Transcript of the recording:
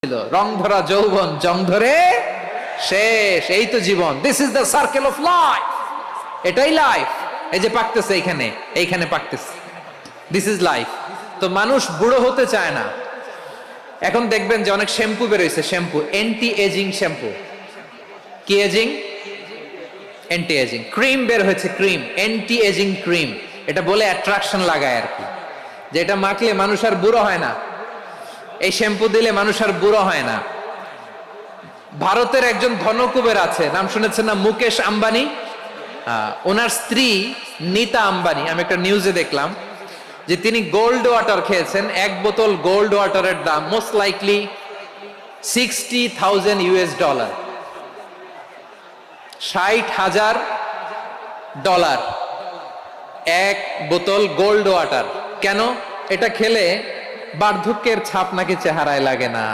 ছিল রং ধরা যৌবন জং ধরে শেষ, এই তো জীবন। This is the circle of life, এটাই লাইফ। এই যে পাকতেছে এইখানে, এইখানে পাকতেছে, দিস ইজ লাইফ। তো মানুষ বুড়ো হতে চায় না। এখন দেখবেন যে অনেক শ্যাম্পু বেরোইছে, শ্যাম্পু অ্যান্টি এজিং শ্যাম্পু। কি এজিং? Anti ageing. ক্রিম বের হয়েছে, ক্রিম অ্যান্টি এজিং ক্রিম। এটা বলে অ্যাট্রাকশন লাগায় আর কি, যে এটা মাখলে মানুষ আর বুড়ো হয় না, এই শ্যাম্পু দিলে মানুষ আর বুড়ো হয় না। ভারতের একজন ধনকুবের আছে, নাম শুনেছেন না? মুকেশ আম্বানি। ওনার স্ত্রী নীতা আম্বানি, আমি একটা নিউজে দেখলাম যে তিনি গোল্ড ওয়াটার খেয়েছেন। এক বোতল গোল্ড ওয়াটারের দাম মোস্ট লাইকলি $60,000, $60,000 এক বোতল গোল্ড ওয়াটার। কেন? এটা খেলে বার্ধক্যের ছাপ নাকি চেহারায় লাগে না।